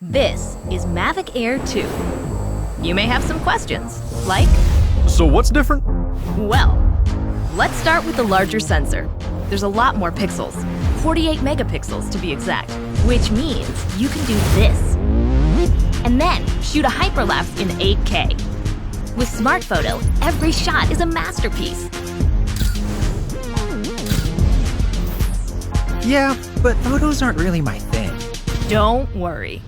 This is Mavic Air 2. You may have some questions, like, So what's different? well, let's start with the larger sensor. There's a lot more pixels, 48 megapixels to be exact, which means you can do this. And then shoot a hyperlapse in 8K. With Smart Photo, every shot is a masterpiece. Yeah, but photos aren't really my thing. Don't worry,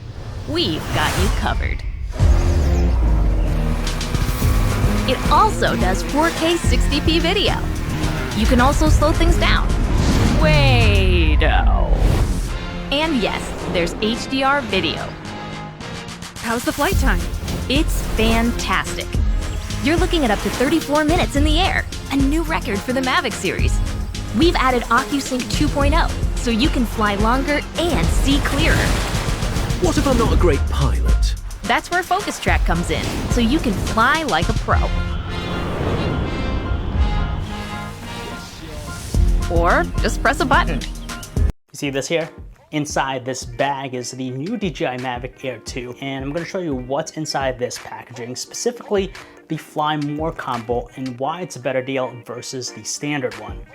we've got you covered. It also does 4K 60p video. You can also slow things down. Way-do. And yes, there's HDR video. How's the flight time? It's fantastic. You're looking at up to 34 minutes in the air, a new record for the Mavic series. We've added OcuSync 2.0, so you can fly longer and see clearer. What if I'm not a great pilot? That's where Focus Track comes in, so you can fly like a pro. Or just press a button. You see this here? Inside this bag is the new DJI Mavic Air 2, and I'm going to show you what's inside this packaging, specifically the Fly More combo and why it's a better deal versus the standard one.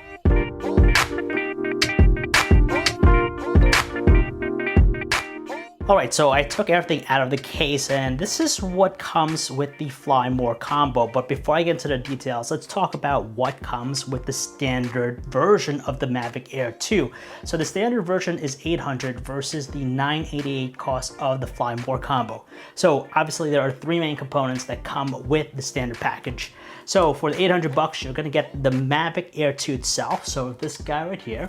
Alright, so I took everything out of the case, and this is what comes with the Fly More combo. But before I get into the details, let's talk about what comes with the standard version of the Mavic Air 2. So the standard version is $800 versus the $988 cost of the Fly More combo. So obviously there are three main components that come with the standard package. So for the $800, you're gonna get the Mavic Air 2 itself. So this guy right here,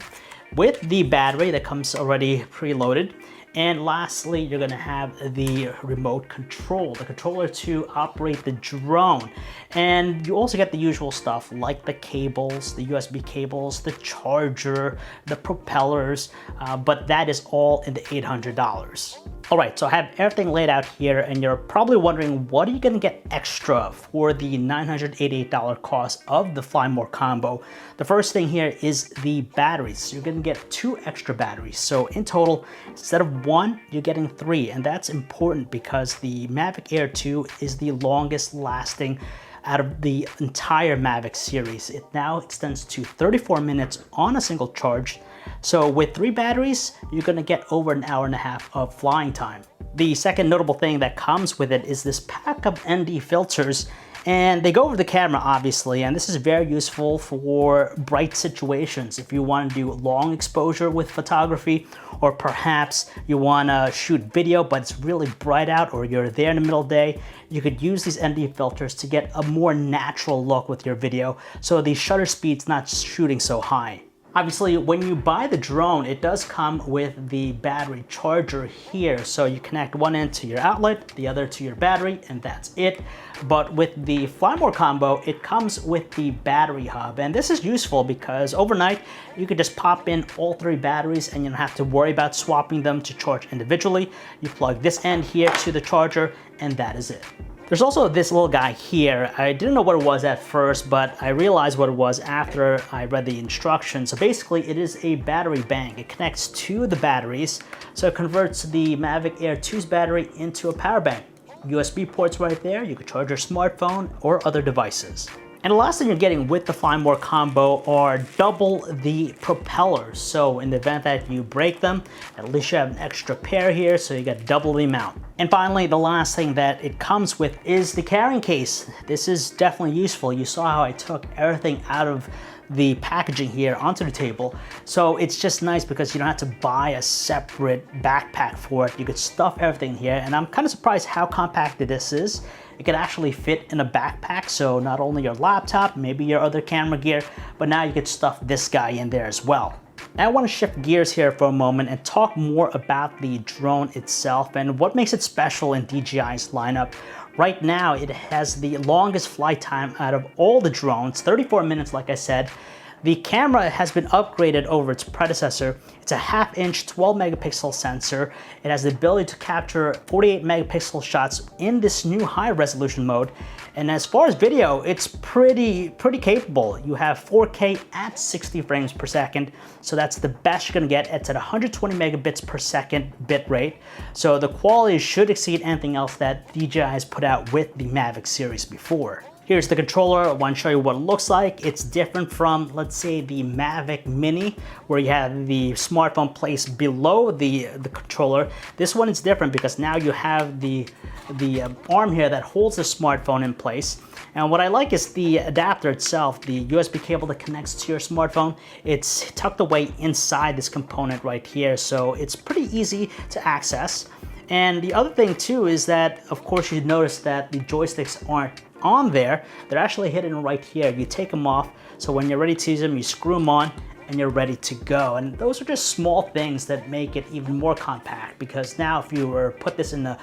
with the battery that comes already preloaded. And lastly, you're gonna have the remote control, the controller to operate the drone. And you also get the usual stuff like the cables, the USB cables, the charger, the propellers, but that is all in the $800. All right, so I have everything laid out here, and you're probably wondering, what are you gonna get extra for the $988 cost of the Fly More combo? The first thing here is the batteries. You're gonna get 2 extra batteries. So in total, instead of 1, you're getting 3, and that's important because the Mavic Air 2 is the longest lasting out of the entire Mavic series. It now extends to 34 minutes on a single charge. So with 3 batteries, you're gonna get over an hour and a half of flying time. The second notable thing that comes with it is this pack of ND filters, and they go over the camera obviously, and this is very useful for bright situations. If you want to do long exposure with photography, or perhaps you want to shoot video but it's really bright out, or you're there in the middle of the day, you could use these ND filters to get a more natural look with your video, so the shutter speed's not shooting so high. Obviously, when you buy the drone, it does come with the battery charger here. So you connect one end to your outlet, the other to your battery, and that's it. But with the Fly More combo, it comes with the battery hub. And this is useful because overnight, you could just pop in all 3 batteries and you don't have to worry about swapping them to charge individually. You plug this end here to the charger, and that is it. There's also this little guy here. I didn't know what it was at first, but I realized what it was after I read the instructions. So basically, it is a battery bank. It connects to the batteries, so it converts the Mavic Air 2's battery into a power bank. USB ports right there. You could charge your smartphone or other devices. And the last thing you're getting with the Fly More combo are double the propellers. So in the event that you break them, at least you have an extra pair here, so you get double the amount. And finally, the last thing that it comes with is the carrying case. This is definitely useful. You saw how I took everything out of the packaging here onto the table. So it's just nice because you don't have to buy a separate backpack for it. You could stuff everything here, and I'm kind of surprised how compact this is. It could actually fit in a backpack, so not only your laptop, maybe your other camera gear, but now you could stuff this guy in there as well. Now I want to shift gears here for a moment and talk more about the drone itself and what makes it special in DJI's lineup. Right now, it has the longest flight time out of all the drones, 34 minutes like I said. The camera has been upgraded over its predecessor. It's a 1/2 inch 12 megapixel sensor. It has the ability to capture 48 megapixel shots in this new high resolution mode. And as far as video, it's pretty capable. You have 4K at 60 frames per second. So that's the best you're gonna get. It's at 120 megabits per second bit rate. So the quality should exceed anything else that DJI has put out with the Mavic series before. Here's the controller. I want to show you what it looks like. It's different from, let's say, the Mavic Mini, where you have the smartphone placed below the controller. This one is different because now you have the arm here that holds the smartphone in place. And what I like is the adapter itself, the USB cable that connects to your smartphone. It's tucked away inside this component right here, so it's pretty easy to access. And the other thing too is that, of course, you notice that the joysticks aren't on there. They're actually hidden right here. You take them off, so when you're ready to use them, you screw them on and you're ready to go. And those are just small things that make it even more compact, because now if you were to put this in a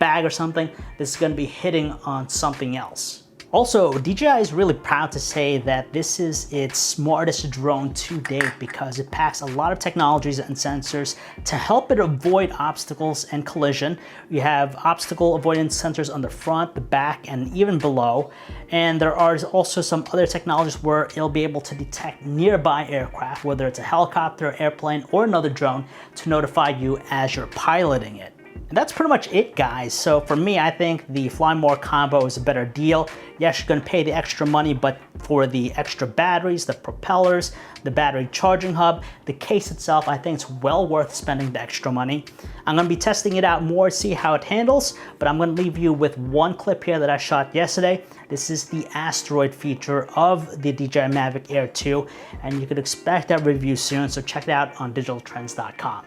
bag or something, this is going to be hitting on something else. Also, DJI is really proud to say that this is its smartest drone to date because it packs a lot of technologies and sensors to help it avoid obstacles and collision. You have obstacle avoidance sensors on the front, the back, and even below. And there are also some other technologies where it'll be able to detect nearby aircraft, whether it's a helicopter, airplane, or another drone, to notify you as you're piloting it. And that's pretty much it, guys. So for me, I think the Fly More combo is a better deal. Yes, you're gonna pay the extra money, but for the extra batteries, the propellers, the battery charging hub, the case itself, I think it's well worth spending the extra money. I'm gonna be testing it out more, see how it handles, but I'm gonna leave you with one clip here that I shot yesterday. This is the asteroid feature of the DJI Mavic Air 2, and you could expect that review soon, so check it out on digitaltrends.com.